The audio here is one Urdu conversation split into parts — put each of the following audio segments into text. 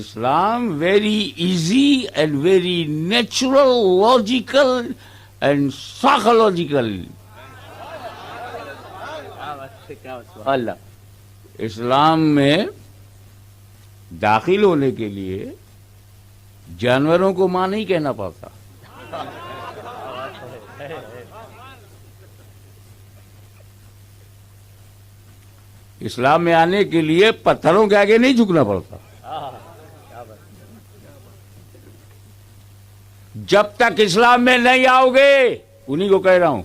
Islam very easy and very natural, logical and psychological. اللہ اسلام میں داخل ہونے کے لیے جانوروں کو ماں نہیں کہنا پڑتا. اسلام میں آنے کے لیے پتھروں کے آگے نہیں جھکنا پڑتا. جب تک اسلام میں نہیں آؤ گے، انہی کو کہہ رہا ہوں،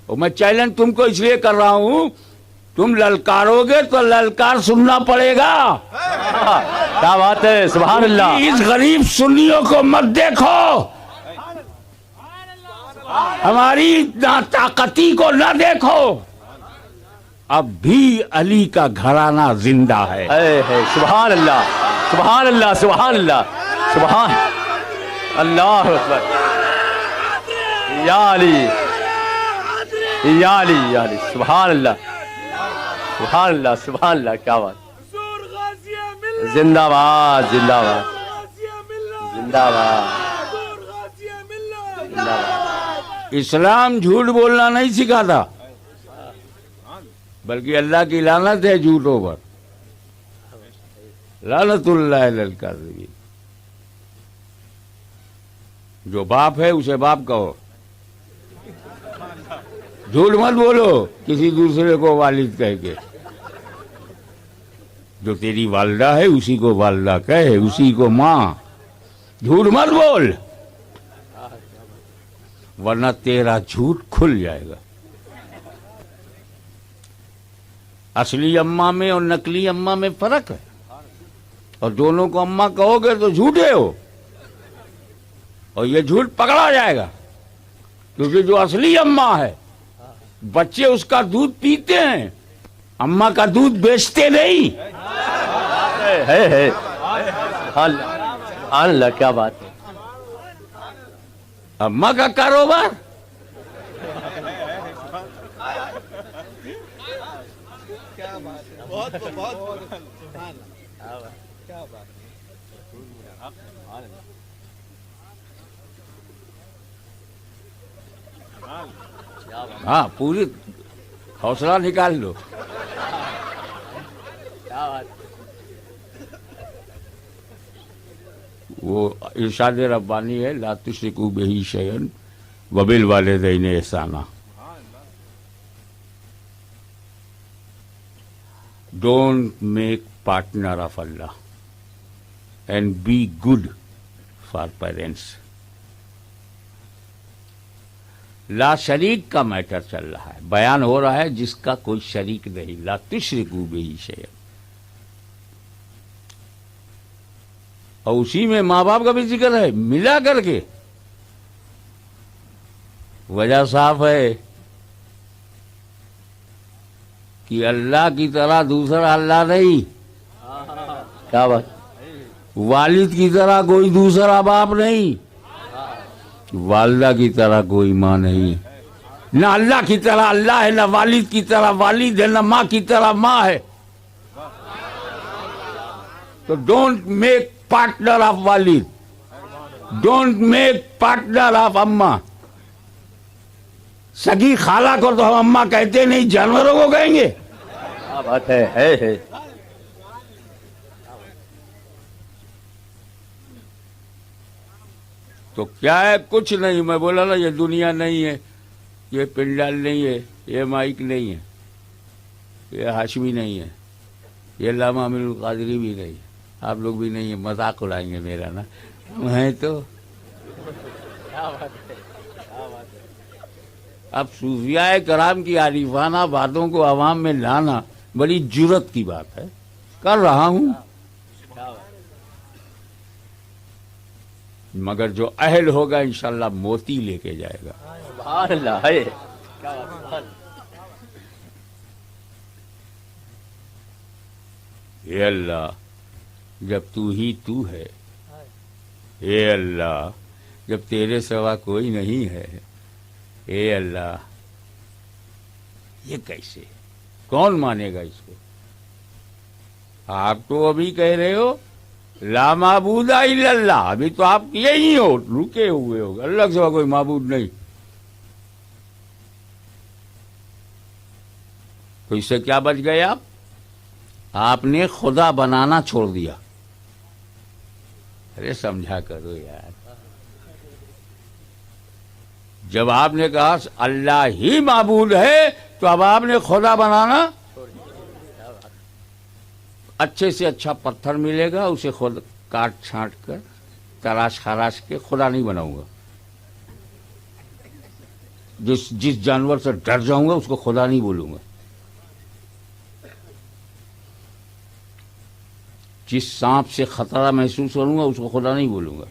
اور میں چیلنج تم کو اس لیے کر رہا ہوں، تم للکارو گے تو للکار سننا پڑے گا. کیا بات ہے، سبحان اللہ. اس غریب سنیوں کو مت دیکھو، ہماری ناطاقتی کو نہ دیکھو. اب بھی علی کا گھرانہ زندہ ہے. سبحان اللہ، سبحان اللہ، سبحان اللہ، سبحان اللہ اکبر. یا علی، یا علی، یا علی، سبحان اللہ، سبحان اللہ، سبحان اللہ. کیا بات. زندہ باد، زندہ باد، زندہ باد، زندہ باد. اسلام جھوٹ بولنا نہیں سکھاتا، بلکہ اللہ کی لعنت ہے جھوٹوں پر. لعنت اللہ علی الکاذبین. جو باپ ہے اسے باپ کہو، جھوٹ مت بولو کسی دوسرے کو والد کہہ کے. جو تیری والدہ ہے اسی کو والدہ کہے، اسی کو ماں. جھوٹ مت بول ورنہ تیرا جھوٹ کھل جائے گا. اصلی اماں میں اور نقلی اماں میں فرق ہے، اور دونوں کو اماں کہو گے تو جھوٹے ہو، اور یہ جھوٹ پکڑا جائے گا. کیونکہ جو اصلی اماں ہے بچے اس کا دودھ پیتے ہیں، اماں کا دودھ بیچتے نہیں. ہے سبحان اللہ. کیا بات ہے. اماں کا کاروبار ہاں پوری حوصلہ نکال لو. وہ ارشاد ربانی ہے، لا تشرکوا بہ شیئا وبالوالدین احسانا. Don't make partner of Allah and be good for parents. لا شریک کا میٹر چل رہا ہے، بیان ہو رہا ہے جس کا کوئی شریک نہیں. لا تشرکوا بہ شیئا. اور اسی میں ماں باپ کا بھی ذکر ہے ملا کر کے. وجہ صاف ہے کہ اللہ کی طرح دوسرا اللہ نہیں. کیا بات. والد کی طرح کوئی دوسرا باپ نہیں، والدہ کی طرح کوئی ماں نہیں. نہ اللہ کی طرح اللہ ہے، نہ والد کی طرح والد ہے، نہ ماں کی طرح ماں ہے. تو ڈونٹ میک پارٹنر آف والد، ڈونٹ میک پارٹنر آف اماں. سگی خالہ کو تو ہم اماں کہتے نہیں، جانوروں کو کہیں گے. کیا بات ہے. تو کیا ہے؟ کچھ نہیں. میں بولا نا یہ دنیا نہیں ہے، یہ پنڈال نہیں ہے، یہ مائک نہیں ہے، یہ ہاشمی نہیں ہے، یہ علامہ امین القادری بھی نہیں ہے، آپ لوگ بھی نہیں ہیں. مذاق اڑائیں گے میرا نا. میں تو اب صوفیاء کرام کی عارفانہ باتوں کو عوام میں لانا بڑی جرت کی بات ہے. کر رہا ہوں، مگر جو اہل ہوگا انشاءاللہ موتی لے کے جائے گا. سبحان اللہ. ہے اے اللہ جب تو ہی تو ہے، اے اللہ جب تیرے سوا کوئی نہیں ہے، اے اللہ یہ کیسے؟ کون مانے گا اس کو؟ آپ تو ابھی کہہ رہے ہو لا معبود الا اللہ، ابھی تو آپ یہی ہو، رکے ہوئے ہو، اللہ کے سوا کوئی معبود نہیں. تو اس سے کیا بچ گئے آپ نے خدا بنانا چھوڑ دیا. ارے سمجھا کرو یار. جب آپ نے کہا اللہ ہی معبود ہے تو اب آپ نے خدا بنانا. اچھے سے اچھا پتھر ملے گا اسے خود کاٹ چھانٹ کر تراش خراش کے خدا نہیں بناؤں گا. جس جانور سے ڈر جاؤں گا اس کو خدا نہیں بولوں گا. جس سانپ سے خطرہ محسوس کروں گا اس کو خدا نہیں بولوں گا.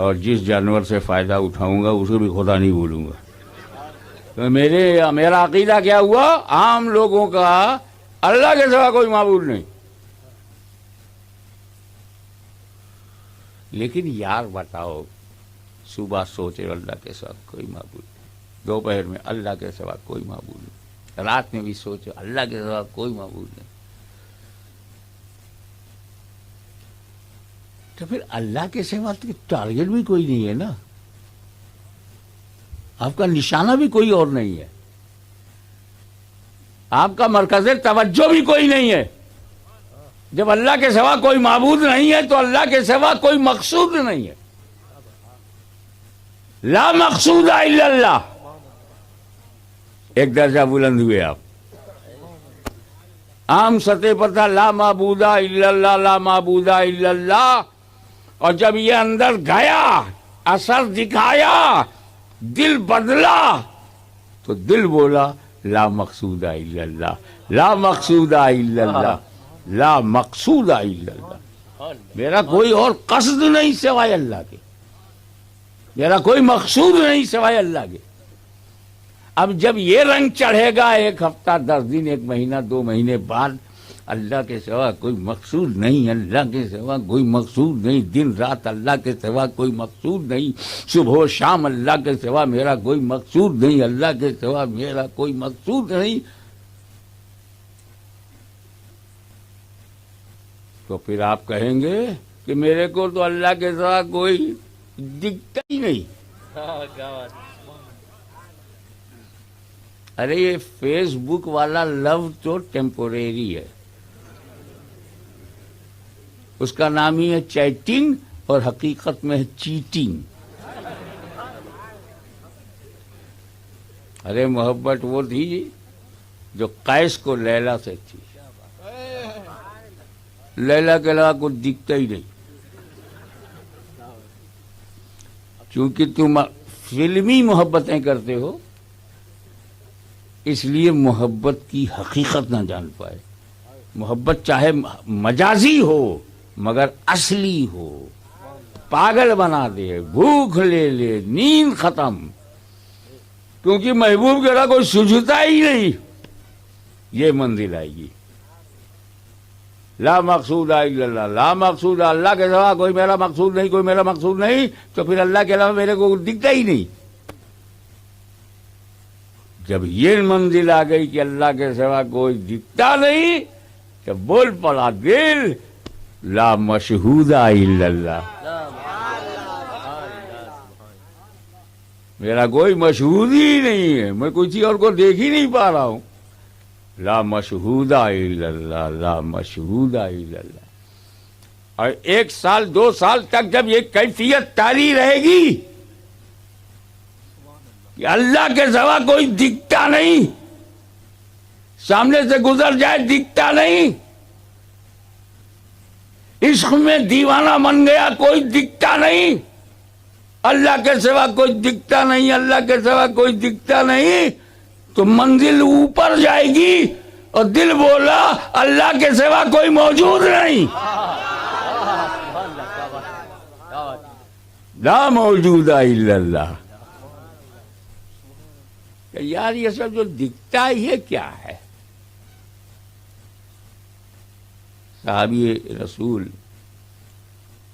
اور جس جانور سے فائدہ اٹھاؤں گا اسے بھی خدا نہیں بولوں گا. تو میرا عقیدہ کیا ہوا؟ عام لوگوں کا اللہ کے سوا کوئی معبود نہیں. لیکن یار بتاؤ، صبح سوچے اللہ کے سوا کوئی معبود نہیں، دوپہر میں اللہ کے سوا کوئی معبود نہیں، رات میں بھی سوچو اللہ کے سوا کوئی معبود نہیں. تو پھر اللہ کے سوا ٹارگیٹ بھی کوئی نہیں ہے نا، آپ کا نشانہ بھی کوئی اور نہیں ہے، آپ کا مرکز توجہ بھی کوئی نہیں ہے. جب اللہ کے سوا کوئی معبود نہیں ہے تو اللہ کے سوا کوئی مقصود نہیں ہے. لا مقصود الا اللہ. ایک درجہ بلند ہوئے آپ. عام سطح پر تھا لا معبود الا اللہ، لا معبود الا اللہ. اور جب یہ اندر گیا، اثر دکھایا، دل بدلا، تو دل بولا لا مقصود الا اللہ، لا مقصود الا اللہ، لا مقصود الا اللہ. میرا کوئی اور قصد نہیں سوائے اللہ کے، میرا کوئی مقصود نہیں سوائے اللہ کے. اب جب یہ رنگ چڑھے گا 1 ہفتہ 10 دن 1 مہینہ 2 مہینے بعد، اللہ کے سوا کوئی مقصود نہیں، اللہ کے سوا کوئی مقصود نہیں، دن رات اللہ کے سوا کوئی مقصود نہیں، صبح و شام اللہ کے سوا میرا کوئی مقصود نہیں، اللہ کے سوا میرا کوئی مقصود نہیں. تو پھر آپ کہیں گے کہ میرے کو تو اللہ کے سوا کوئی دکھتا ہی نہیں. ارے یہ فیس بک والا لو تو ٹیمپوریری ہے، اس کا نام ہی ہے چیٹنگ، اور حقیقت میں ہے چیٹنگ. ارے محبت وہ تھی جو قیس کو لیلا سے تھی، لیلا کے علاوہ کچھ دکھتا ہی نہیں. چونکہ تم فلمی محبتیں کرتے ہو اس لیے محبت کی حقیقت نہ جان پائے. محبت چاہے مجازی ہو مگر اصلی ہو، پاگل بنا دے، بھوک لے لے، نیند ختم، کیونکہ محبوب کے علاوہ کوئی سوجھتا ہی نہیں. یہ منزل آئے گی. لا مقصود الا اللہ، لا مقصود اللہ کے سوا کوئی میرا مقصود نہیں، کوئی میرا مقصود نہیں، تو پھر اللہ کے علاوہ میرے کو دکھتا ہی نہیں. جب یہ منزل آ گئی کہ اللہ کے سوا کوئی دکھتا نہیں، تو بول پڑا دل لا مشہود الا اللہ. میرا کوئی مشہود ہی نہیں ہے، میں کوئی چیز اور کو دیکھ ہی نہیں پا رہا ہوں. لا مشہود الا اللہ، لا مشہود الا اللہ. اور 1 سال 2 سال تک جب یہ کیفیت تاری رہے گی کہ اللہ کے سوا کوئی دکھتا نہیں، سامنے سے گزر جائے دکھتا نہیں، عشق میں دیوانہ بن گیا کوئی دکھتا نہیں، اللہ کے سوا کوئی دکھتا نہیں، اللہ کے سوا کوئی دکھتا نہیں، تو منزل اوپر جائے گی اور دل بولا اللہ کے سوا کوئی موجود نہیں. لا موجود الا اللہ. یار یہ سب جو دکھتا ہے یہ کیا ہے؟ صحابی رسول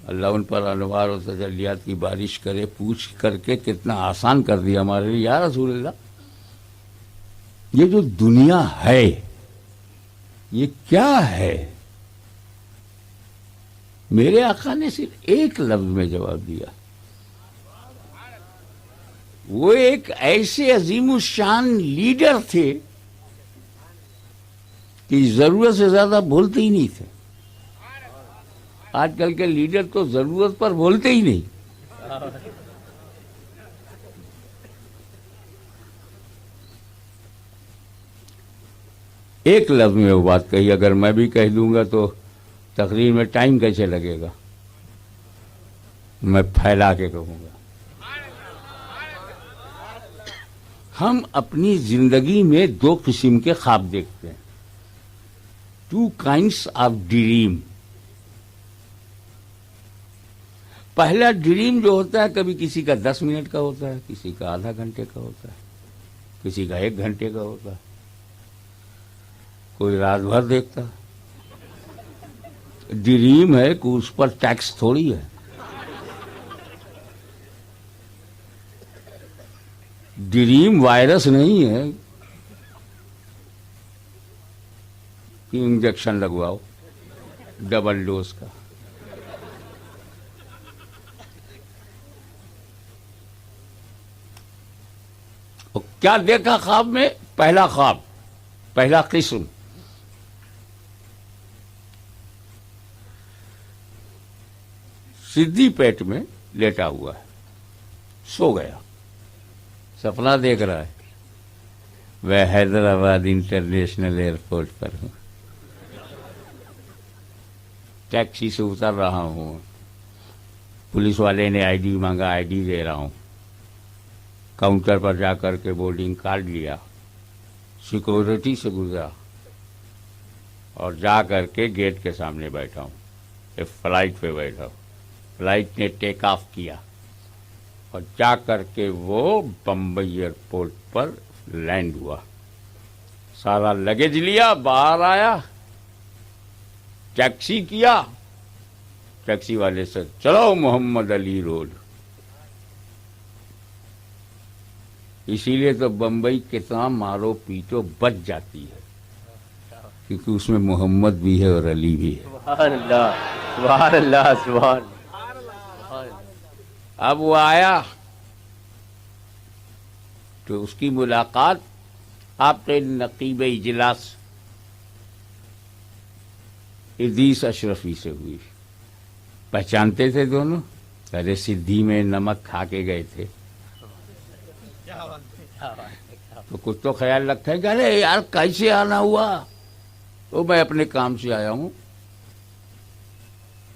اللہ ان پر انوار و تجلیات کی بارش کرے. پوچھ کر کے کتنا آسان کر دیا ہمارے لیے یا رسول اللہ. یہ جو دنیا ہے یہ کیا ہے؟ میرے آقا نے صرف ایک لفظ میں جواب دیا. وہ ایک ایسے عظیم الشان لیڈر تھے کہ ضرورت سے زیادہ بولتے ہی نہیں تھے. آج کل کے لیڈر تو ضرورت پر بولتے ہی نہیں. ایک لفظ میں وہ بات کہی. اگر میں بھی کہہ دوں گا تو تقریر میں ٹائم کیسے لگے گا؟ میں پھیلا کے کہوں گا. ہم اپنی زندگی میں دو قسم کے خواب دیکھتے ہیں. 2 kinds of dream. پہلا ڈریم جو ہوتا ہے کبھی کسی کا 10 منٹ کا ہوتا ہے, کسی کا آدھا گھنٹے کا ہوتا ہے, کسی کا 1 گھنٹے کا ہوتا ہے, کوئی رات بھر دیکھتا. ڈریم ہے کہ اس پر ٹیکس تھوڑی ہے. ڈریم وائرس نہیں ہے کہ انجیکشن لگواؤ ڈبل ڈوز کا. کیا دیکھا خواب میں؟ پہلا خواب, پہلا قسم, سدھی پیٹ میں لیٹا ہوا ہے, سو گیا, سپنا دیکھ رہا ہے میں حیدرآباد انٹرنیشنل ایئرپورٹ پر ہوں, ٹیکسی سے اتر رہا ہوں, پولیس والے نے آئی ڈی مانگا, آئی ڈی دے رہا ہوں, کاؤنٹر پر جا کر کے بورڈنگ کارڈ لیا, سیکورٹی سے گزرا اور جا کر کے گیٹ کے سامنے بیٹھا ہوں. ایک فلائٹ پہ بیٹھا ہوں, فلائٹ نے ٹیک آف کیا اور جا کر کے وہ بمبئی ایئرپورٹ پر لینڈ ہوا. سارا لگیج لیا, باہر آیا, ٹیکسی کیا, ٹیکسی والے سے چلو محمد علی روڈ. اسی لیے تو بمبئی کتنا مارو پیٹو بچ جاتی ہے کیونکہ اس میں محمد بھی ہے اور علی بھی ہے. سبحان اللہ, سبحان اللہ, سبحان اللہ. اب وہ آیا تو اس کی ملاقات آپ کے نقیب اجلاس ادریس اشرفی سے ہوئی. پہچانتے تھے دونوں؟ ارے سدھی میں نمک کھا کے گئے تھے تو کچھ تو خیال رکھا کہ ارے یار کیسے آنا ہوا؟ تو میں اپنے کام سے آیا ہوں,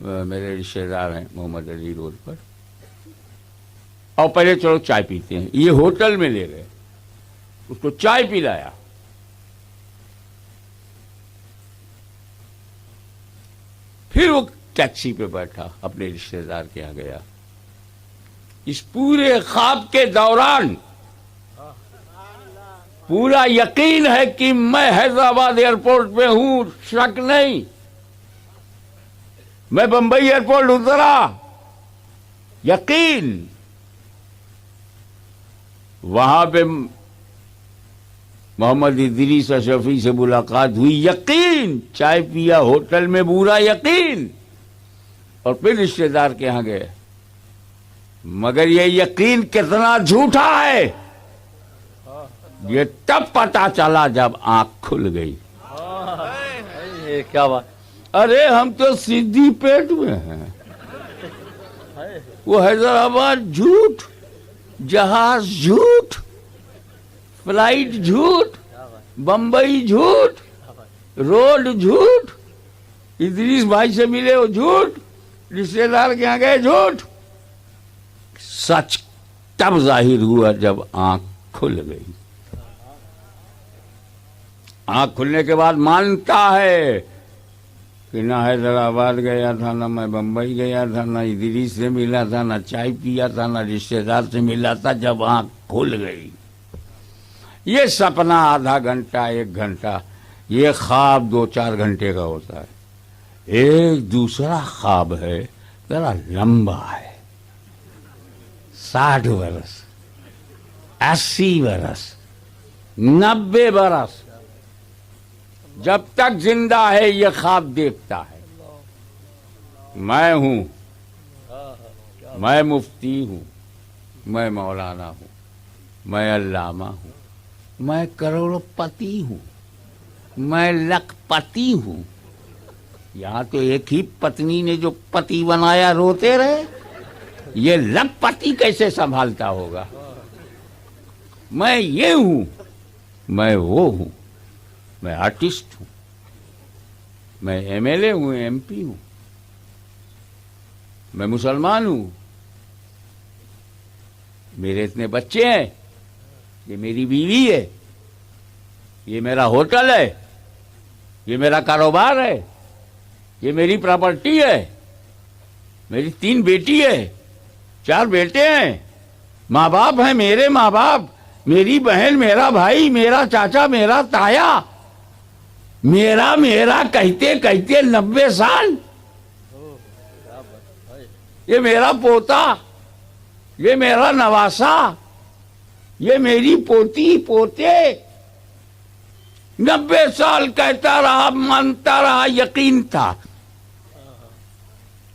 میرے رشتے دار ہیں محمد علی روڈ پر, اور پہلے چلو چائے پیتے ہیں. یہ ہوٹل میں لے گئے, اس کو چائے پلایا, پھر وہ ٹیکسی پہ بیٹھا, اپنے رشتے دار کے یہاں گیا. اس پورے خواب کے دوران پورا یقین ہے کہ میں حیدرآباد ایئرپورٹ پہ ہوں, شک نہیں. میں بمبئی ایئرپورٹ اترا, یقین. وہاں پہ محمد ادریس اشرفی سے ملاقات ہوئی, یقین. چائے پیا ہوٹل میں, پورا یقین. اور پھر رشتے دار کے یہاں گئے. مگر یہ یقین کتنا جھوٹا ہے یہ تب پتا چلا جب آنکھ کھل گئی. کیا بات. ارے ہم تو سدھی پیٹ میں ہیں, وہ حیدرآباد جھوٹ, جہاز جھوٹ, فلائٹ جھوٹ, بمبئی جھوٹ, روڈ جھوٹ, ادریس بھائی سے ملے وہ جھوٹ, رشتے دار کے یہاں گئے جھوٹ. سچ تب ظاہر ہوا جب آنکھ کھل گئی. آنکھ کھلنے کے بعد مانتا ہے کہ نہ حیدرآباد گیا تھا, نہ میں بمبئی گیا تھا, نہ ادریس سے ملا تھا, نہ چائے پیا تھا, نہ رشتے دار سے ملا تھا. جب آنکھ کھل گئی, یہ سپنا آدھا گھنٹہ 1 گھنٹہ, یہ خواب 2-4 گھنٹے کا ہوتا ہے. ایک دوسرا خواب ہے ذرا لمبا ہے، 60 برس، 80 برس، 90 برس، جب تک زندہ ہے یہ خواب دیکھتا ہے. میں ہوں، میں مفتی ہوں، میں مولانا ہوں، میں علامہ ہوں، میں کروڑ پتی ہوں، میں لکھ پتی ہوں. یہاں تو ایک ہی پتنی نے جو پتی بنایا روتے رہے، یہ لکھ پتی کیسے سنبھالتا ہوگا؟ میں یہ ہوں، میں وہ ہوں، میں آرٹسٹ ہوں، میں ایم ایل اے ہوں، ایم پی ہوں، میں مسلمان ہوں، میرے اتنے بچے ہیں، یہ میری بیوی ہے، یہ میرا ہوٹل ہے، یہ میرا کاروبار ہے، یہ میری پراپرٹی ہے، میری 3 بیٹی ہے، 4 بیٹے ہیں، ماں باپ ہیں، میرے ماں باپ، میری بہن، میرا بھائی، میرا چاچا، میرا تایا، میرا کہتے کہتے 90 سال. یہ میرا پوتا، یہ میرا نواسا، یہ میری پوتی پوتے. 90 سال کہتا رہا، مانتا رہا، یقین تھا.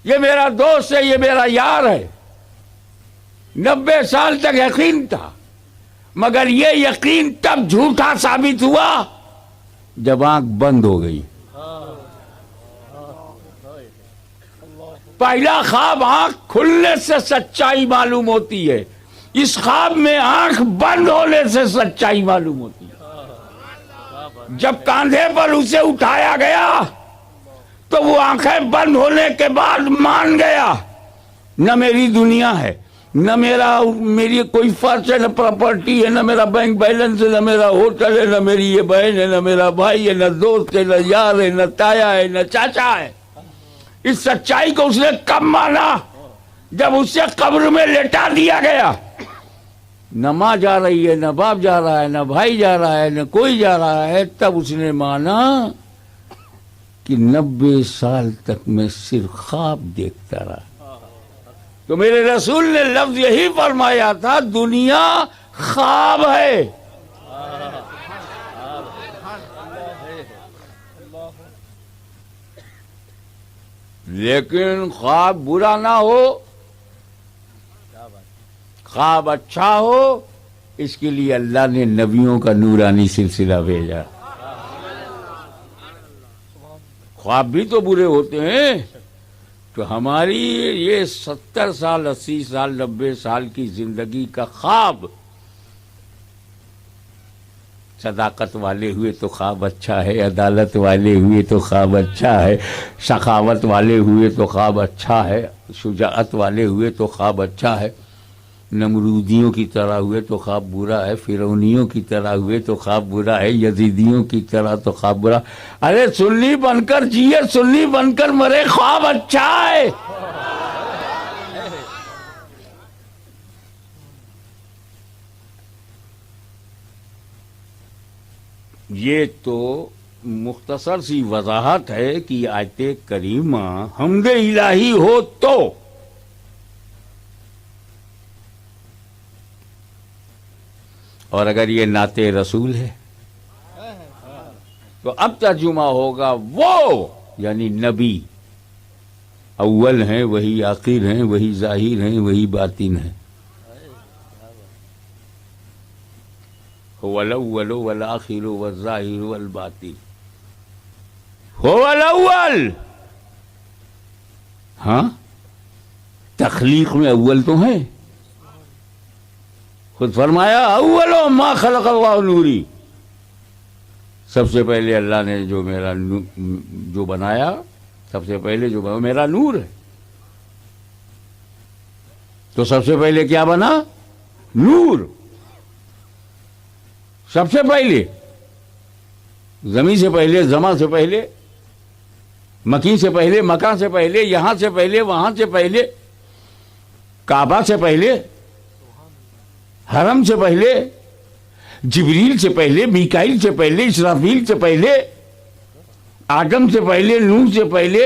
یہ میرا دوست ہے، یہ میرا یار ہے. 90 سال تک یقین تھا، مگر یہ یقین تب جھوٹا ثابت ہوا جب آنکھ بند ہو گئی. پہلا خواب آنکھ کھلنے سے سچائی معلوم ہوتی ہے، اس خواب میں آنکھ بند ہونے سے سچائی معلوم ہوتی ہے. جب کاندھے پر اسے اٹھایا گیا تو وہ آنکھیں بند ہونے کے بعد مان گیا، نہ میری دنیا ہے، نہ میری کوئی فرض ہے، نہ پراپرٹی ہے، نہ میرا بینک بیلنس ہے، نہ میرا ہوٹل ہے، نہ میری یہ بہن ہے، نہ میرا بھائی ہے، نہ دوست ہے، نہ یار ہے، نہ تایا ہے، نہ چاچا ہے. اس سچائی کو اس نے کب مانا؟ جب اسے قبر میں لٹا دیا گیا. نہ ماں جا رہی ہے، نہ باپ جا رہا ہے، نہ بھائی جا رہا ہے، نہ کوئی جا رہا ہے. تب اس نے مانا کہ 90 سال تک میں صرف خواب دیکھتا رہا. تو میرے رسول نے لفظ یہی فرمایا تھا، دنیا خواب ہے. لیکن خواب برا نہ ہو، خواب اچھا ہو، اس کے لیے اللہ نے نبیوں کا نورانی سلسلہ بھیجا. خواب بھی تو برے ہوتے ہیں. تو ہماری یہ 70 سال، 80 سال، 90 سال کی زندگی کا خواب، صداقت والے ہوئے تو خواب اچھا ہے، عدالت والے ہوئے تو خواب اچھا ہے، سخاوت والے ہوئے تو خواب اچھا ہے، شجاعت والے ہوئے تو خواب اچھا ہے، نمرودیوں کی طرح ہوئے تو خواب برا ہے، فرعونیوں کی طرح ہوئے تو خواب برا ہے، یزیدیوں کی طرح تو خواب برا. ارے سنی بن کر جیے، سنی بن کر مرے، خواب اچھا ہے. یہ تو مختصر سی وضاحت ہے کہ آیت کریمہ حمد الہی ہو تو. اور اگر یہ نعت رسول ہے تو اب ترجمہ ہوگا وہ، یعنی نبی اول ہیں، وہی آخر ہیں، وہی ظاہر ہیں، وہی باطن ہیں. هو الاول والآخر والظاہر والباطن. هو الاول. ہاں، تخلیق میں اول تو ہے. خود فرمایا اول ما خلق اللہ نوری. سب سے پہلے اللہ نے جو بنایا، سب سے پہلے جو بنا میرا نور ہے. تو سب سے پہلے کیا بنا؟ نور. سب سے پہلے زمین سے پہلے، زماں سے پہلے، مکین سے پہلے، مکان سے پہلے، یہاں سے پہلے، وہاں سے پہلے، کعبہ سے پہلے، حرم سے پہلے، جبریل سے پہلے، میکائیل سے پہلے، اسرافیل سے پہلے، آدم سے پہلے، نوح سے پہلے،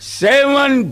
7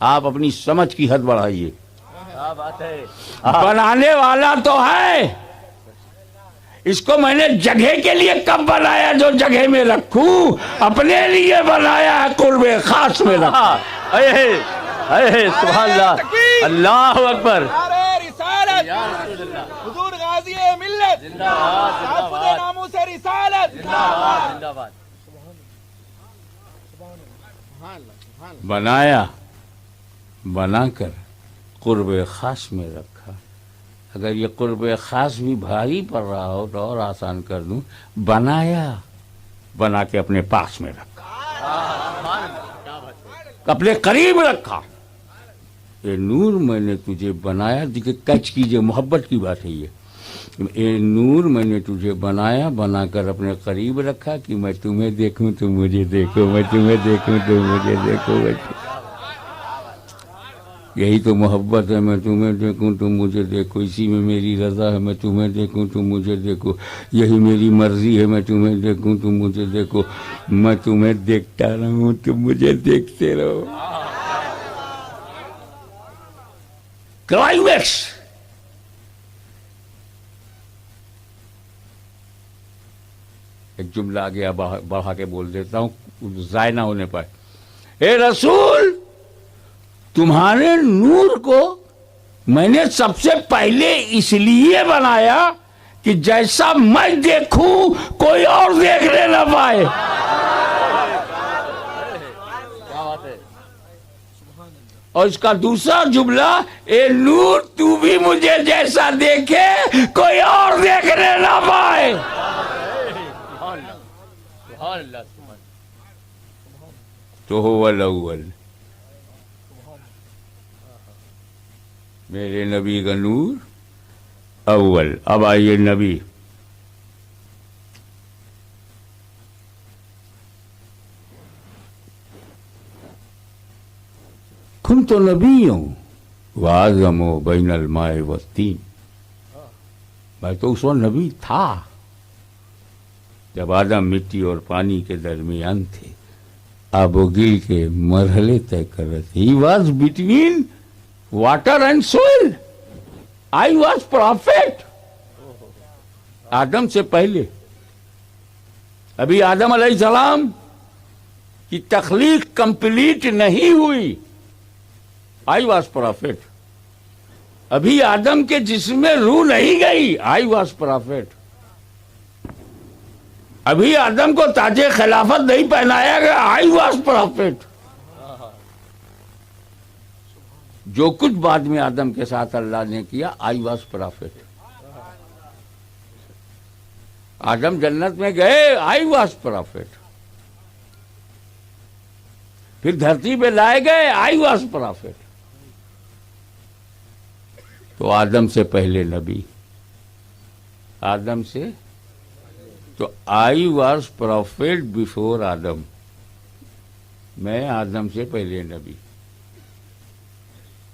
آپ اپنی سمجھ کی حد بڑھائیے. کیا بات ہے. بنانے والا تو ہے. اس کو میں نے جگہ کے لیے کب بنایا جو جگہ میں رکھوں؟ اپنے لیے بنایا ہے قرب خاص میں رکھا. سبحان اللہ. اللہ اکبر. نعرہ رسالت. حضور غازی ملت. تحفظ ناموس رسالت. بنایا، بنا کر قرب خاص میں رکھا. اگر یہ قرب خاص بھی بھاری پڑ رہا ہو تو اور آسان کر دوں، بنایا، بنا کے اپنے پاس میں رکھا، اپنے قریب رکھا. اے نور میں نے تجھے بنایا. دیکھیں کچ کیجئے، محبت کی بات ہے یہ. اے نور میں نے تجھے بنایا، بنا کر اپنے قریب رکھا کہ میں تمہیں دیکھوں تم مجھے دیکھو، میں تمہیں دیکھوں تم مجھے دیکھو. یہی تو محبت ہے. میں تمہیں دیکھوں تم مجھے دیکھو. اسی میں میری رضا ہے. میں تمہیں دیکھوں تم مجھے دیکھو. یہی میری مرضی ہے. میں تمہیں دیکھوں تم مجھے دیکھو. میں تمہیں دیکھتا رہوں تم مجھے دیکھتے رہو. کلائمیکس. ایک جملہ آگے بڑھا کے بول دیتا ہوں ضائع نہ ہونے پائے. اے رسول، تمہارے نور کو میں نے سب سے پہلے اس لیے بنایا کہ جیسا میں دیکھوں کوئی اور دیکھنے نہ پائے. اور اس کا دوسرا جملہ، اے نور تو بھی مجھے جیسا دیکھے کوئی اور دیکھنے نہ پائے. تو هو الاول. میرے نبی کا نور اول. اب آئیے نبی. كنت نبيا وآدم بين الماء والطين. میں تو اس وقت نبی تھا جب آدم مٹی اور پانی کے درمیان تھے، آب و گل کے مرحلے طے کر رہے تھے. He was between water and soil. I was prophet. آدم سے پہلے. ابھی آدم علیہ السلام کی تخلیق کمپلیٹ نہیں ہوئی. I was prophet. ابھی آدم کے جسم میں روح نہیں گئی. I was prophet. ابھی آدم کو تاج خلافت نہیں پہنایا گیا. I was prophet. جو کچھ بعد میں آدم کے ساتھ اللہ نے کیا، I was prophet. آدم جنت میں گئے، I was prophet. پھر دھرتی پہ لائے گئے، I was prophet. تو آدم سے پہلے نبی. آدم سے تو I was prophet before آدم. میں آدم سے پہلے نبی.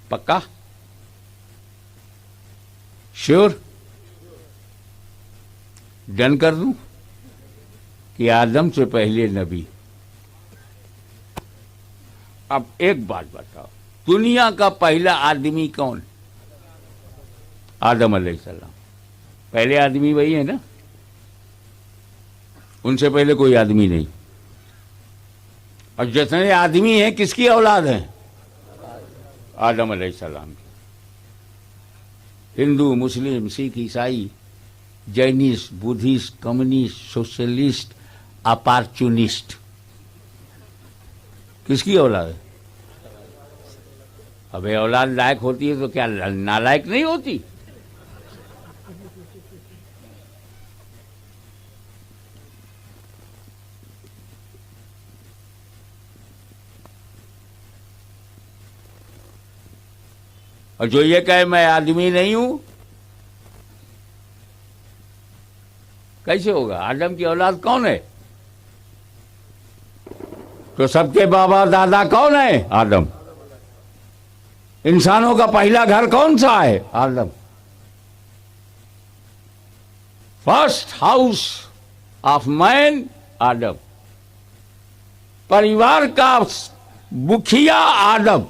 پکا؟ شیور؟ ڈن کر دوں کہ آدم سے پہلے نبی. اب ایک بات بتاؤ، دنیا کا پہلا آدمی کون؟ آدم علیہ السلام. پہلے آدمی وہی ہے نا؟ ان سے پہلے کوئی آدمی نہیں. اور جتنے آدمی ہیں کس کی اولاد ہیں؟ آدم علیہ السلام کی. ہندو، مسلم، سکھ، عیسائی، جینسٹ، بدھسٹ، کمیونسٹ، سوشلسٹ، اپارچونسٹ، کس کی اولاد ہے؟ اب اولاد لائق ہوتی ہے تو کیا نالائق نہیں ہوتی؟ اور جو یہ کہے میں آدمی نہیں ہوں، کیسے ہوگا؟ آدم کی اولاد کون ہے؟ تو سب کے بابا دادا کون ہے؟ آدم. انسانوں کا پہلا گھر کون سا ہے؟ آدم. فرسٹ ہاؤس آف مین آدم. پریوار کا مکھیا آدم.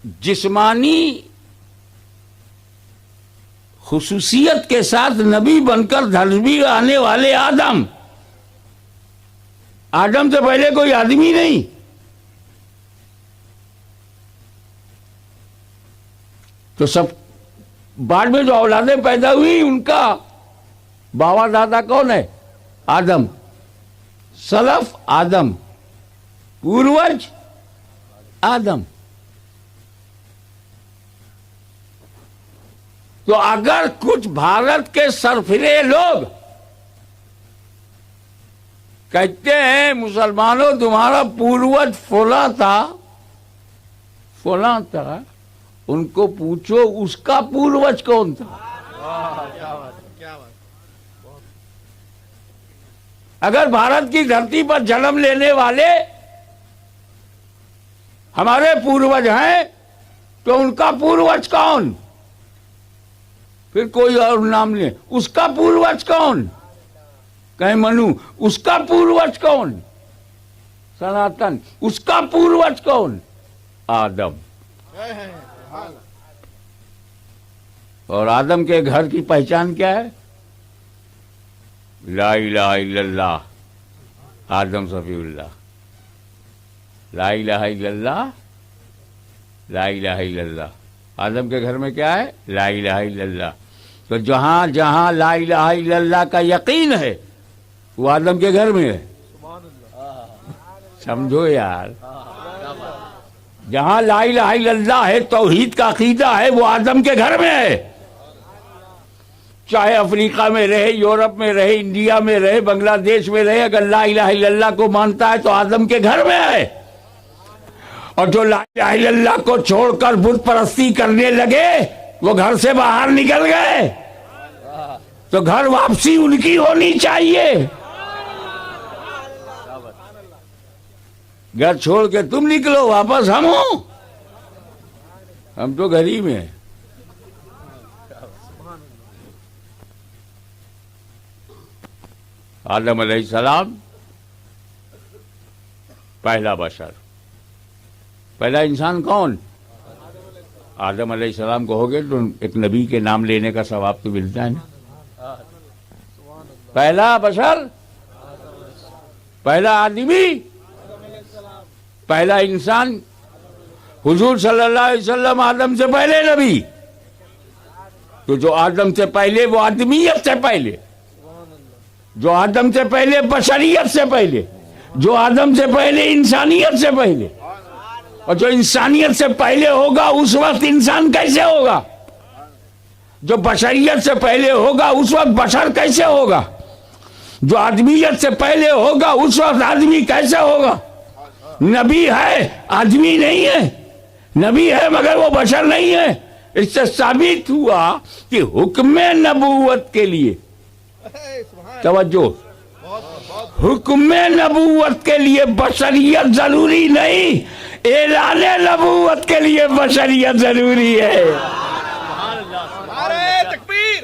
جسمانی خصوصیت کے ساتھ نبی بن کر دھرتی آنے والے آدم سے پہلے کوئی آدمی نہیں. تو سب بعد میں جو اولادیں پیدا ہوئی ان کا باوا دادا کون ہے؟ آدم. سلف آدم، پوروج آدم. تو اگر کچھ بھارت کے سرفرے لوگ کہتے ہیں مسلمانوں تمہارا پوروج فلاں تھا، ان کو پوچھو اس کا پوروج کون تھا. اگر بھارت کی دھرتی پر جنم لینے والے ہمارے پوروج ہیں تو ان کا پوروج کون؟ پھر کوئی اور نام لیں، اس کا پوروج کون؟ کہیں منو، اس کا پوروج کون؟ سناتن، اس کا پوروج کون؟ آدم. اور آدم کے گھر کی پہچان کیا ہے؟ لا الہ الا اللہ آدم صفی اللہ. لا الہ الا اللہ، لا الہ الا اللہ. آدم کے گھر میں کیا ہے؟ لا الہ الا اللہ. تو جہاں جہاں لا الہ الا اللہ کا یقین ہے وہ آدم کے گھر میں ہے. سمجھو یار، جہاں لا الہ الا اللہ ہے، توحید کا عقیدہ ہے، وہ آدم کے گھر میں ہے. چاہے افریقہ میں رہے، یورپ میں رہے، انڈیا میں رہے، بنگلہ دیش میں رہے، اگر لا الہ الا اللہ کو مانتا ہے تو آدم کے گھر میں ہے. اور جو لا الہ الا اللہ کو چھوڑ کر بت پرستی کرنے لگے وہ گھر سے باہر نکل گئے. تو گھر واپسی ان کی ہونی چاہیے. گھر چھوڑ کے تم نکلو، واپس ہم ہوں. ہم تو گھر ہی میں ہیں. آدم علیہ السلام پہلا بشر، پہلا انسان کون؟ آدم علیہ السلام کہو گے تو ایک نبی کے نام لینے کا ثواب تو ملتا ہے نا. پہلا بشر، پہلا آدمی، پہلا انسان. حضور صلی اللہ علیہ وسلم آدم سے پہلے نبی. تو جو آدم سے پہلے وہ آدمیت سے پہلے، جو آدم سے پہلے بشریت سے پہلے، جو آدم سے پہلے انسانیت سے پہلے. اور جو انسانیت سے پہلے ہوگا اس وقت انسان کیسے ہوگا؟ جو بشریت سے پہلے ہوگا اس وقت بشر کیسے ہوگا؟ جو آدمیت سے پہلے ہوگا اس وقت آدمی کیسے ہوگا؟ نبی ہے، آدمی نہیں ہے. نبی ہے مگر وہ بشر نہیں ہے. اس سے ثابت ہوا کہ حکم نبوت کے لیے، توجہ، حکم نبوت کے لیے بشریت ضروری نہیں، اعلان نبوت کے لیے بشریت ضروری ہے. نعرہ تکبیر.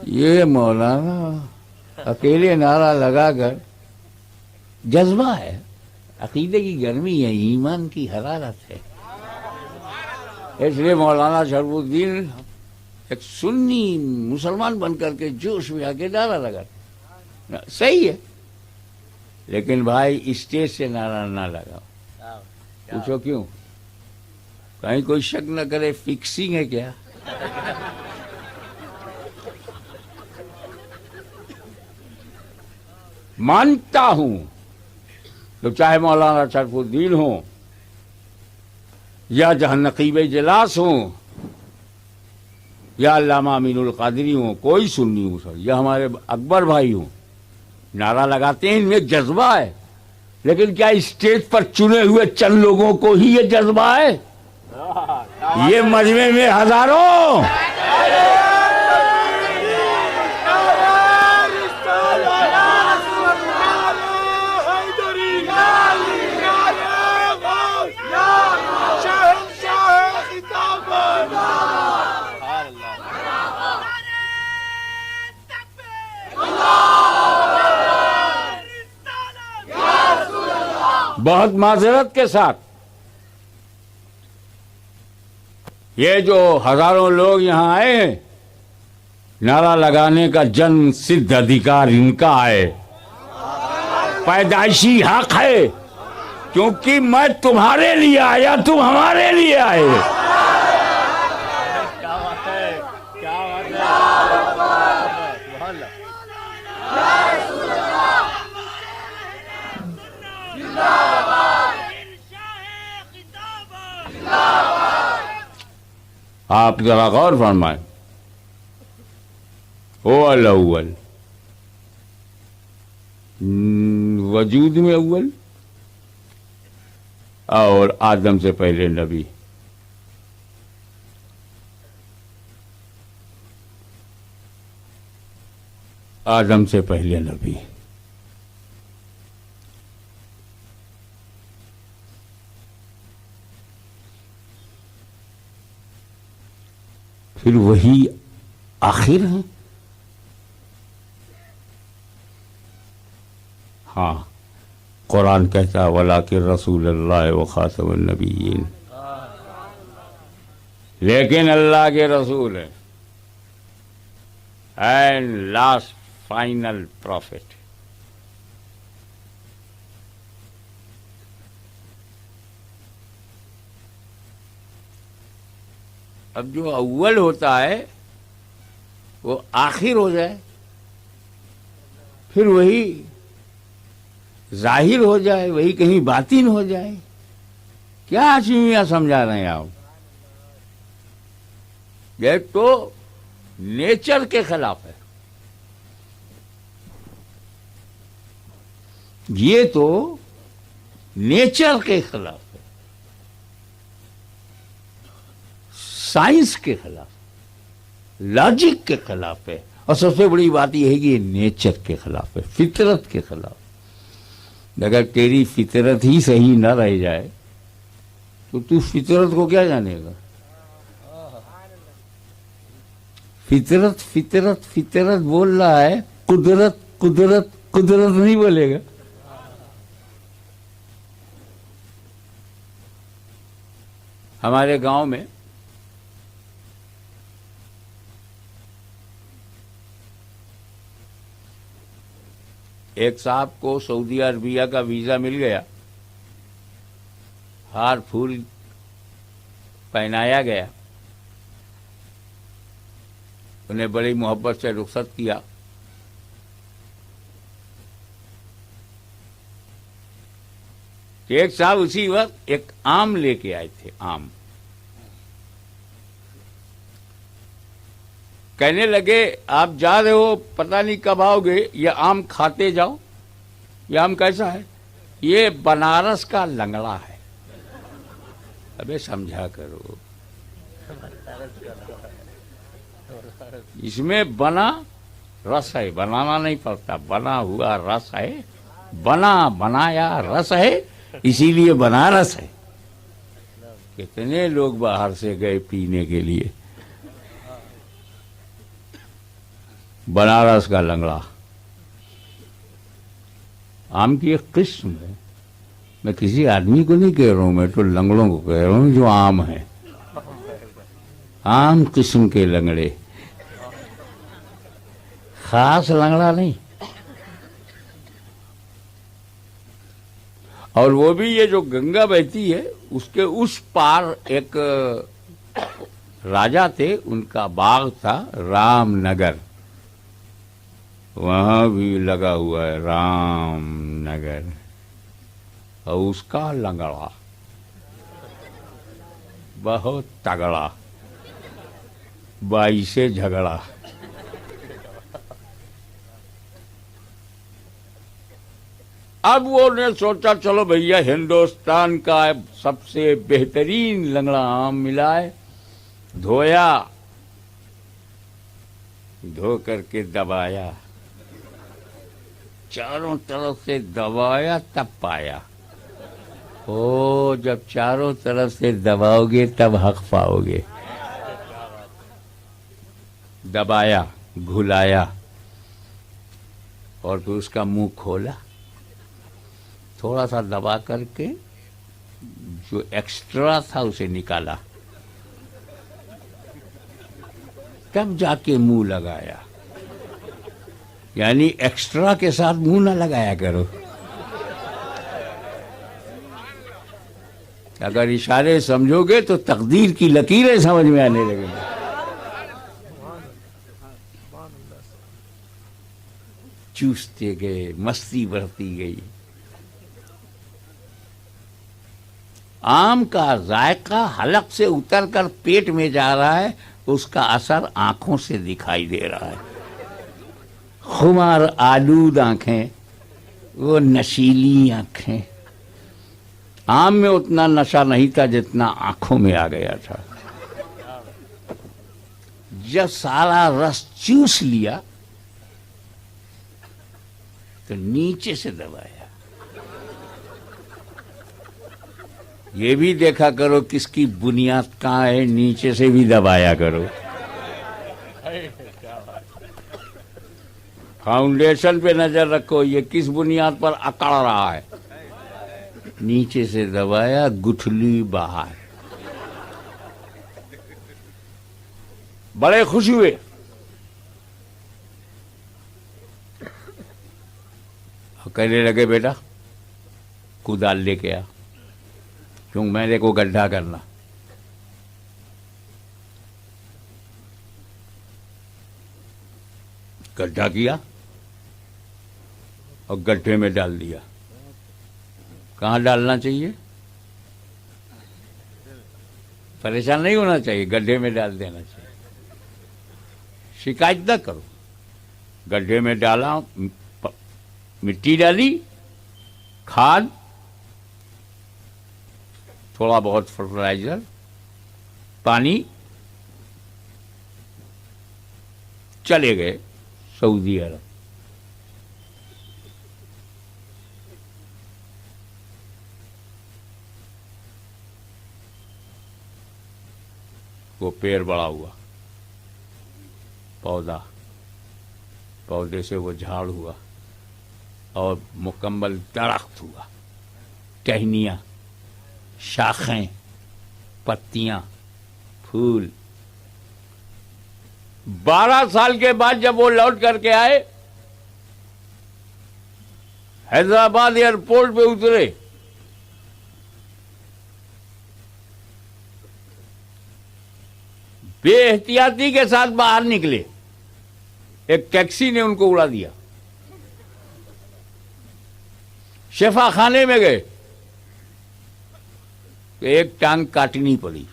یہ مولانا اکیلے نعرہ لگا کر جذبہ ہے، عقیدے کی گرمی ہے، ایمان کی حرارت ہے. اس لیے مولانا شرف الدین ایک سنی مسلمان بن کر کے جوش میں آ کے نعرہ لگاتے. صحیح ہے، لیکن بھائی اسٹیج سے نعرہ نہ لگاؤ. پوچھو کیوں؟ کہیں کوئی شک نہ کرے فکسنگ ہے کیا؟ مانتا ہوں تو چاہے مولانا شرف الدین ہوں یا جہاں نقیب اجلاس ہوں یا علامہ امین القادری ہوں، کوئی سنی ہوں سر، یا ہمارے اکبر بھائی ہوں، نعرہ لگاتے ہیں، ان میں جذبہ ہے. لیکن کیا اسٹیج پر چنے ہوئے چند لوگوں کو ہی یہ جذبہ ہے؟ یہ مجمع میں ہزاروں. بہت معذرت کے ساتھ یہ جو ہزاروں لوگ یہاں آئے ہیں، نعرہ لگانے کا جن سدھ ادھیکار ان کا ہے، پیدائشی حق ہے، کیونکہ میں تمہارے لیے آیا، تم ہمارے لیے آئے۔ کیا بات ہے، کیا بات ہے، سبحان اللہ۔ آپ ذرا غور فرمائیں، هو الاول، وجود میں اول، اور آدم سے پہلے نبی۔ آدم سے پہلے نبی۔ پھر وہی آخر ہیں۔ ہاں، قرآن کہتا وَلَٰكِن رسول اللہ وخاتم النبیین، لیکن اللہ کے رسول ہیں اینڈ لاسٹ فائنل پروفٹ۔ اب جو اول ہوتا ہے وہ آخر ہو جائے، پھر وہی ظاہر ہو جائے، وہی کہیں باطن ہو جائے، کیا چیزیں سمجھا رہے ہیں آپ؟ یہ تو نیچر کے خلاف ہے، یہ تو نیچر کے خلاف ہے، سائنس کے خلاف، لاجک کے خلاف ہے، اور سب سے بڑی بات یہ ہے کہ یہ نیچر کے خلاف ہے، فطرت کے خلاف۔ اگر تیری فطرت ہی صحیح نہ رہ جائے تو فطرت کو کیا جانے گا؟ فطرت فطرت فطرت بول رہا ہے، قدرت قدرت قدرت نہیں بولے گا۔ ہمارے گاؤں میں ایک صاحب کو سعودی عربیہ کا ویزا مل گیا، ہار پھول پہنایا گیا، انہیں بڑی محبت سے رخصت کیا۔ ایک صاحب اسی وقت ایک آم لے کے آئے تھے، آم، کہنے لگے آپ جا رہے ہو، پتہ نہیں کب آؤ گے، یہ آم کھاتے جاؤ۔ یہ آم کیسا ہے؟ یہ بنارس کا لنگڑا ہے۔ ابے سمجھا کرو، اس میں بنا رس ہے، بنانا نہیں پڑتا، بنا ہوا رس ہے، بنایا رس ہے، اسی لیے بنارس ہے۔ کتنے لوگ باہر سے گئے پینے کے لیے، بنارس کا لنگڑا آم کی ایک قسم ہے۔ میں کسی آدمی کو نہیں کہہ رہا ہوں، میں تو لنگڑوں کو کہہ رہا ہوں جو آم ہے، عام قسم کے لنگڑے، خاص لنگڑا نہیں۔ اور وہ بھی یہ جو گنگا بہتی ہے اس کے اس پار ایک راجا تھے، ان کا باغ تھا رام نگر، وہاں بھی لگا ہوا ہے رام نگر، اور اس کا لنگڑا بہت تگڑا، بائی سے جھگڑا۔ اب وہ نے سوچا چلو بھیا ہندوستان کا سب سے بہترین لنگڑا آم ملا ہے، دھویا، دھو کر کے دبایا، چاروں طرف سے دبایا تب پایا۔ او جب چاروں طرف سے دباؤ گے تب حق پاؤ گے۔ دبایا، گھلایا، اور پھر اس کا منہ کھولا، تھوڑا سا دبا کر کے جو ایکسٹرا تھا اسے نکالا، تب جا کے منہ لگایا. یعنی ایکسٹرا کے ساتھ منہ نہ لگایا کرو. اگر اشارے سمجھو گے تو تقدیر کی لکیریں سمجھ میں آنے لگیں گی. چوستے گئے, مستی بڑھتی گئی. آم کا ذائقہ حلق سے اتر کر پیٹ میں جا رہا ہے, اس کا اثر آنکھوں سے دکھائی دے رہا ہے. خمار آلود آنکھیں, وہ نشیلی آنکھیں. آم میں اتنا نشہ نہیں تھا جتنا آنکھوں میں آ گیا تھا. جب سارا رس چوس لیا تو نیچے سے دبایا. یہ بھی دیکھا کرو کس کی بنیاد کہاں ہے, نیچے سے بھی دبایا کرو. فاؤنڈیشن پہ نظر رکھو, یہ کس بنیاد پر اکڑ رہا ہے. نیچے سے دبایا, گٹھلی باہر. بڑے خوش ہوئے. کہنے لگے بیٹا کدال لے کے آ, کیوں میرے کو گڈھا کرنا. گڈھا کیا اور گڈھے میں ڈال دیا. کہاں ڈالنا چاہیے؟ پریشان نہیں ہونا چاہیے, گڈھے میں ڈال دینا چاہیے. شکایت نہ کرو. گڈھے میں ڈالا, مٹی ڈالی, کھاد, تھوڑا بہت فرٹیلائزر, پانی, چلے گئے سعودی عرب. وہ پیڑ بڑا ہوا, پودا, پودے سے وہ جھاڑ ہوا اور مکمل درخت ہوا. ٹہنیاں, شاخیں, پتیاں, پھول. 12 سال کے بعد جب وہ لوٹ کر کے آئے, حیدرآباد ایئرپورٹ پہ اترے, بے احتیاطی کے ساتھ باہر نکلے. ایک ٹیکسی نے ان کو اڑا دیا. شفا خانے میں گئے تو ایک ٹانگ کاٹنی پڑی.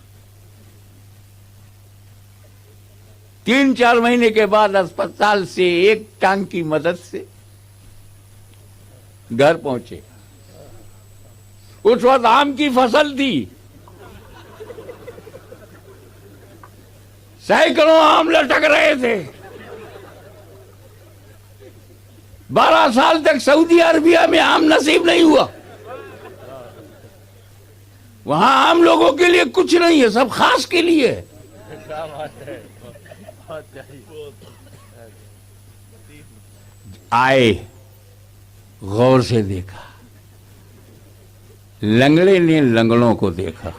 3-4 مہینے کے بعد اسپتال سے ایک ٹانگ کی مدد سے گھر پہنچے. اس وقت آم کی فصل تھی, سینکڑوں آم لٹک رہے تھے. 12 سال تک سعودی عربیہ میں آم نصیب نہیں ہوا. وہاں عام لوگوں کے لیے کچھ نہیں ہے, سب خاص کے لیے ہے. آئے, غور سے دیکھا, لنگڑے نے لنگڑوں کو دیکھا.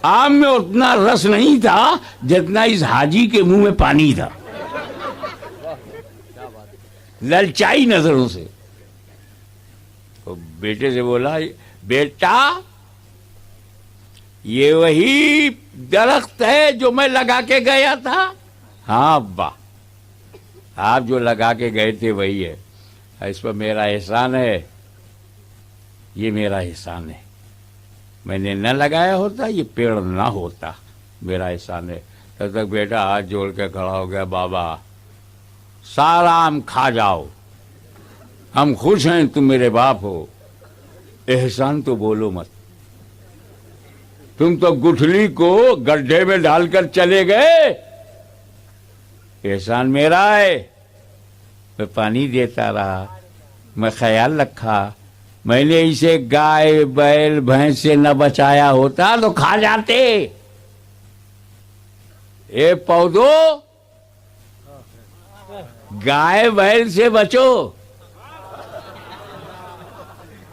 آم میں اتنا رس نہیں تھا جتنا اس حاجی کے منہ میں پانی تھا. للچائی نظروں سے. بیٹے سے بولا, بیٹا یہ وہی درخت ہے جو میں لگا کے گیا تھا؟ ہاں ابا, آپ جو لگا کے گئے تھے وہی ہے. اس پر میرا احسان ہے, یہ میرا احسان ہے. میں نے نہ لگایا ہوتا یہ پیڑ نہ ہوتا, میرا احسان ہے. تب تک بیٹا ہاتھ جوڑ کے کھڑا ہو گیا, بابا سارا آم کھا جاؤ, ہم خوش ہیں, تم میرے باپ ہو. احسان تو بولو مت, تم تو گٹھلی کو گڈھے میں ڈال کر چلے گئے. احسان میرا ہے, میں پانی دیتا رہا, میں خیال رکھا. میں نے اسے گائے بیل بھینس سے نہ بچایا ہوتا تو کھا جاتے. اے پودو, گائے بیل سے بچو.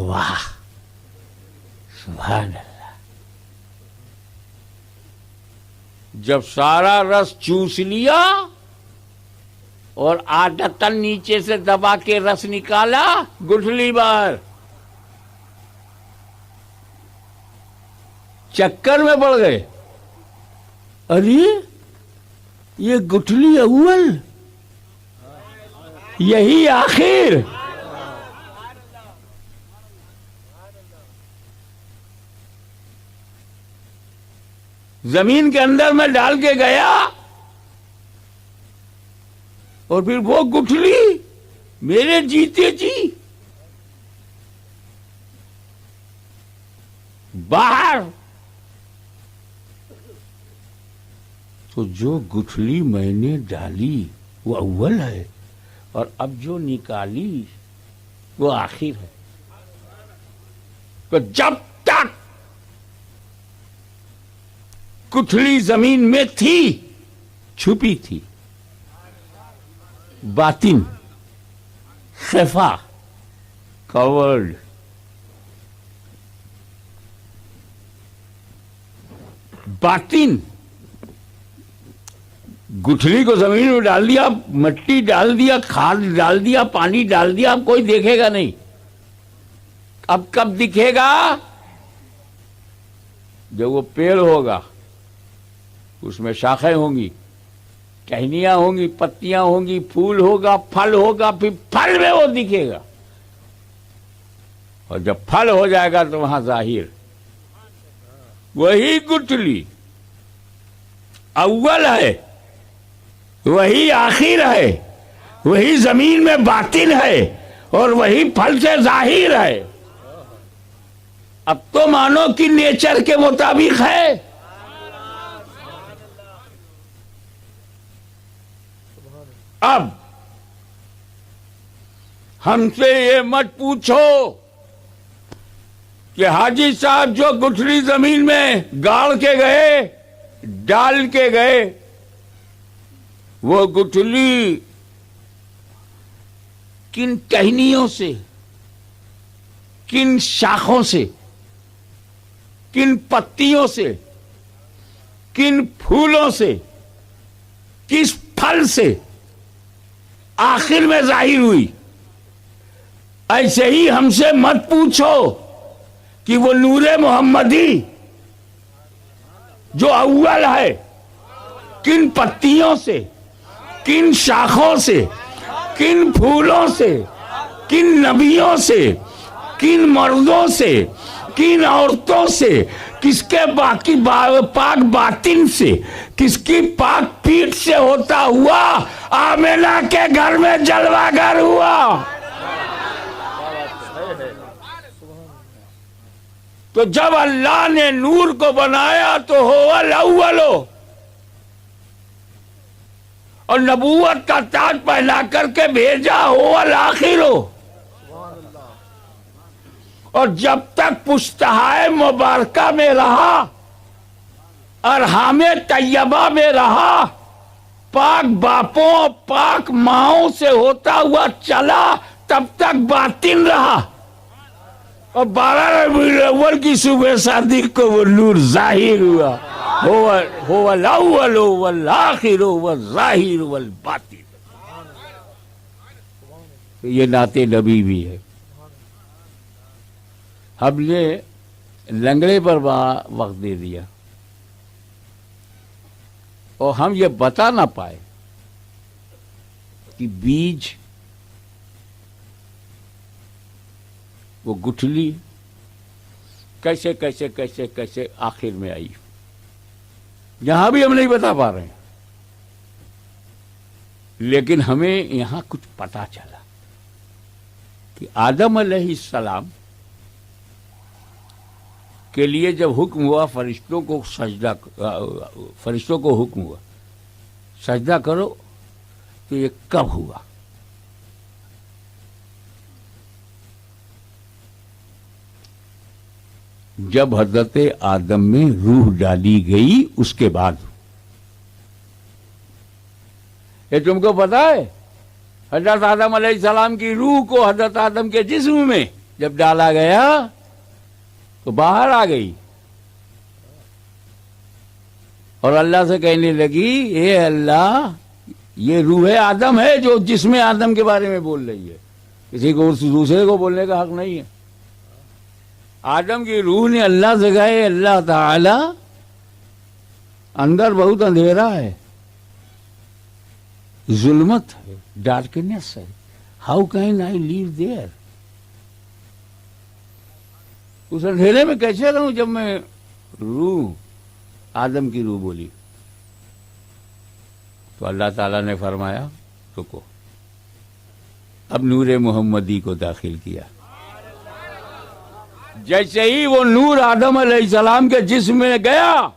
واہ سبحان اللہ. جب سارا رس چوس لیا اور عادتاً نیچے سے دبا کے رس نکالا, گٹھلی باہر. چکر میں پڑ گئے, ارے یہ گٹھلی اول, یہی آخر. زمین کے اندر میں ڈال کے گیا اور پھر وہ گٹھلی میرے جیتے جی باہر. تو جو گٹھلی میں نے ڈالی وہ اول ہے, اور اب جو نکالی وہ آخر ہے. تو جب تک گٹھلی زمین میں تھی, چھپی تھی, باطن, خفا, کورڈ, باطن. گٹھلی کو زمین میں ڈال دیا, مٹی ڈال دیا, کھاد ڈال دیا, پانی ڈال دیا, اب کوئی دیکھے گا نہیں. اب کب دکھے گا؟ جب وہ پیڑ ہوگا, اس میں شاخیں ہوں گی, ٹہنیاں ہوں گی, پتیاں ہوں گی, پھول ہوگا, پھل ہوگا, پھر پھل میں وہ دکھے گا. اور جب پھل ہو جائے گا تو وہاں ظاہر. وہی گٹھلی اول ہے, وہی آخر ہے, وہی زمین میں باطن ہے, اور وہی پھل سے ظاہر ہے. اب تو مانو کہ نیچر کے مطابق ہے. اب ہم سے یہ مت پوچھو کہ حاجی صاحب جو گٹھلی زمین میں گاڑ کے گئے, ڈال کے گئے, وہ گٹھلی کن ٹہنیوں سے, کن شاخوں سے, کن پتیوں سے, کن پھولوں سے, کس پھل سے آخر میں ظاہر ہوئی. ایسے ہی ہم سے مت پوچھو کہ وہ نور محمدی جو اول ہے, کن پتیوں سے, کن شاخوں سے, کن پھولوں سے, کن نبیوں سے, کن مردوں سے, کن عورتوں سے, کس کے باقی پاک باطن سے, کس کی پاک پیٹھ سے ہوتا ہوا آمنہ کے گھر میں جلوہ گر ہوا. تو جب اللہ نے نور کو بنایا تو ہو الاول, اور نبوت کا تاج پہنا کر کے بھیجا ہو الآخر. اور جب تک پشتہائے مبارکہ میں رہا, ارحام طیبہ میں رہا, پاک باپوں پاک ماؤں سے ہوتا ہوا چلا, تب تک باطن رہا. اور 12 ربیع الاول کی صبح صادق کو وہ نور ظاہر ہوا. هو الاول والآخر والظاہر والباطن. یہ نعت نبی بھی ہے. ہم نے لنگڑے پر وقت دے دیا اور ہم یہ بتا نہ پائے کہ بیج وہ گٹھلی کیسے کیسے کیسے کیسے آخر میں آئی. یہاں بھی ہم نہیں بتا پا رہے ہیں, لیکن ہمیں یہاں کچھ پتا چلا کہ آدم علیہ السلام کے لیے جب حکم ہوا فرشتوں کو حکم ہوا سجدہ کرو, تو یہ کب ہوا؟ جب حضرت آدم میں روح ڈالی گئی اس کے بعد. یہ تم کو پتا ہے حضرت آدم علیہ السلام کی روح کو حضرت آدم کے جسم میں جب ڈالا گیا تو باہر آ گئی اور اللہ سے کہنے لگی اے اللہ یہ روح آدم ہے جو جسم آدم کے بارے میں بول رہی ہے، کسی کو دوسرے کو بولنے کا حق نہیں ہے۔ آدم کی روح نے اللہ سے کہا اے اللہ تعالی اندر بہت اندھیرا ہے، ظلمت ہے، ڈارکنیس ہے، how can I live there, اس اندھیرے میں کیسے رہوں جب میں روح آدم کی روح بولی۔ تو اللہ تعالیٰ نے فرمایا رکو، اب نور محمدی کو داخل کیا۔ جیسے ہی وہ نور آدم علیہ السلام کے جسم میں گیا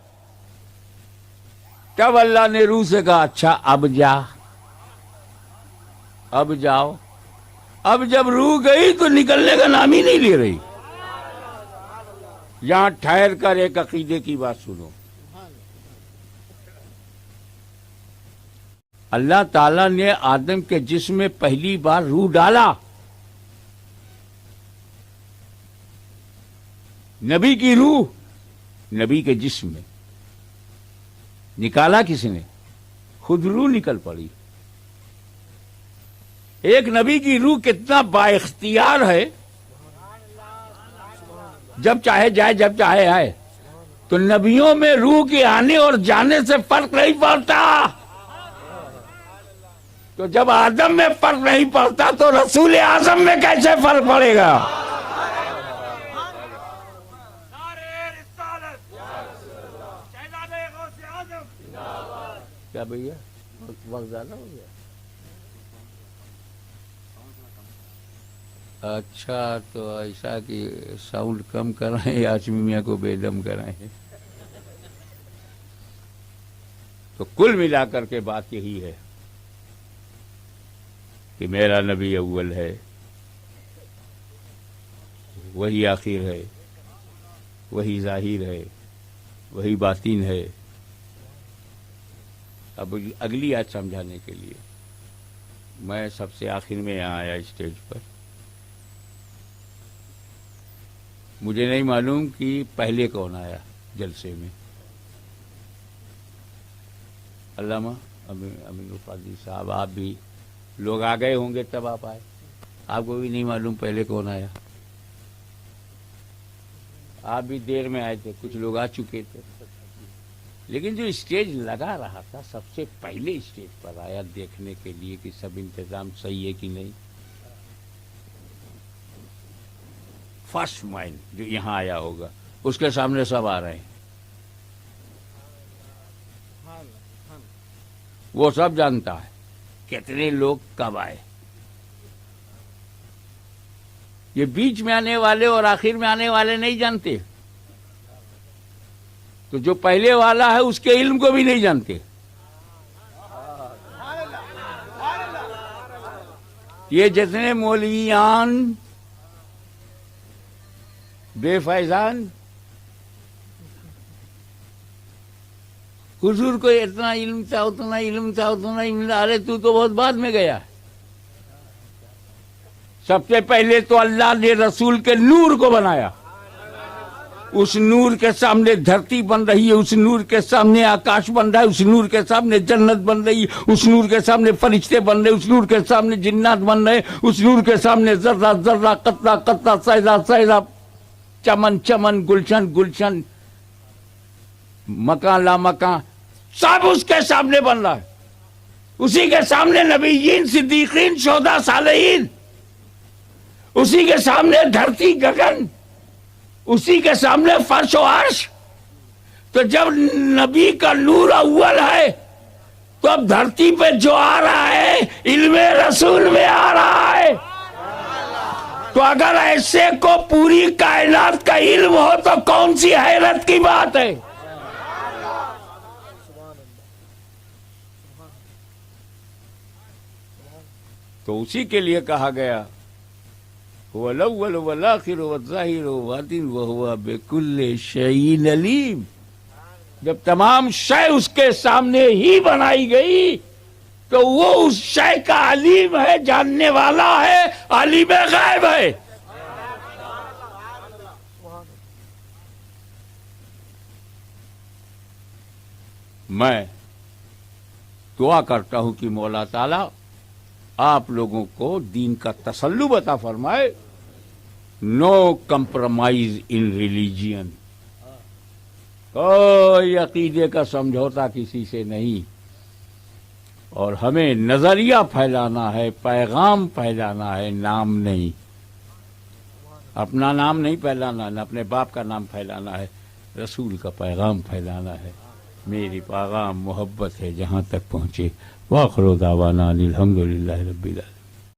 تب اللہ نے روح سے کہا اچھا اب جا، اب جاؤ۔ اب جب روح گئی تو نکلنے کا نام ہی نہیں لے رہی۔ یہاں ٹھہر کر ایک عقیدے کی بات سنو، اللہ تعالیٰ نے آدم کے جسم میں پہلی بار روح ڈالا، نبی کی روح نبی کے جسم میں نکالا کس نے؟ خود روح نکل پڑی۔ ایک نبی کی روح کتنا با اختیار ہے، جب چاہے جائے جب چاہے آئے۔ تو نبیوں میں روح کے آنے اور جانے سے فرق نہیں پڑتا، تو جب آدم میں فرق نہیں پڑتا تو رسول اعظم میں کیسے فرق پڑے گا؟ کیا بھیا وقت زیادہ ہو گیا؟ اچھا تو ایسا کہ ساؤنڈ کم کرائیں، آچمی میاں کو بے دم کرائیں۔ تو کل ملا کر کے بات یہی ہے کہ میرا نبی اول ہے، وہی آخر ہے، وہی ظاہر ہے، وہی باطن ہے۔ اب اگلی آج سمجھانے کے لیے میں سب سے آخر میں یہاں آیا اسٹیج پر۔ مجھے نہیں معلوم کہ پہلے کون آیا جلسے میں، علامہ امین القادری صاحب، آپ بھی لوگ آ گئے ہوں گے تب آپ آئے، آپ کو بھی نہیں معلوم پہلے کون آیا؟ آپ بھی دیر میں آئے تھے، کچھ لوگ آ چکے تھے، لیکن جو اسٹیج لگا رہا تھا سب سے پہلے اسٹیج پر آیا دیکھنے کے لیے کہ سب انتظام صحیح ہے کہ نہیں۔ فرسٹ مائنڈ جو یہاں آیا ہوگا اس کے سامنے سب آ رہے ہیں، وہ سب جانتا ہے کتنے لوگ کب آئے۔ یہ بیچ میں آنے والے اور آخر میں آنے والے نہیں جانتے، تو جو پہلے والا ہے اس کے علم کو بھی نہیں جانتے۔ یہ جتنے مولویان بے فیضان حضور کو اتنا علم تھا، اتنا علم تھا، اتنا علم تھا، ارے تو بہت بعد میں گیا۔ سب سے پہلے تو اللہ نے رسول کے نور کو بنایا، اس نور کے سامنے دھرتی بن رہی ہے، اس نور کے سامنے آکاش بن رہا ہے، اس نور کے سامنے جنت بن رہی ہے، اس نور کے سامنے فرشتے بن رہے، اس نور کے سامنے جنات بن رہے، اس نور کے سامنے ذرہ ذرہ قطرہ قطرہ صحرا صحرا، چمن چمن، گلشن گلشن، مکان لا مکان، سب اس کے سامنے بن رہا ہے۔ اسی کے سامنے نبیین، صدیقین، شہداء، صالحین، اسی کے سامنے دھرتی گگن، اسی کے سامنے فرش و عرش۔ تو جب نبی کا نور اول ہے تو اب دھرتی پہ جو آ رہا ہے علم رسول میں آ رہا ہے۔ تو اگر ایسے کو پوری کائنات کا علم ہو تو کون سی حیرت کی بات ہے؟ تو اسی کے لیے کہا گیا هو الاول والآخر والظاہر والباطن وهو بكل شيء علیم۔ جب تمام شے اس کے سامنے ہی بنائی گئی تو وہ اس شے کا علیم ہے، جاننے والا ہے، عالم غیب ہے۔ میں دعا کرتا ہوں کہ مولا تعالیٰ آپ لوگوں کو دین کا تسلب عطا فرمائے. نو کمپرومائز ان ریلیجین، کوئی عقیدے کا سمجھوتا کسی سے نہیں. اور ہمیں نظریہ پھیلانا ہے، پیغام پھیلانا ہے، نام نہیں. اپنا نام نہیں پھیلانا، نہ اپنے باپ کا نام پھیلانا ہے، رسول کا پیغام پھیلانا ہے. میری پیغام محبت ہے جہاں تک پہنچے. وآخر دعوانا الحمدللہ رب العالمین.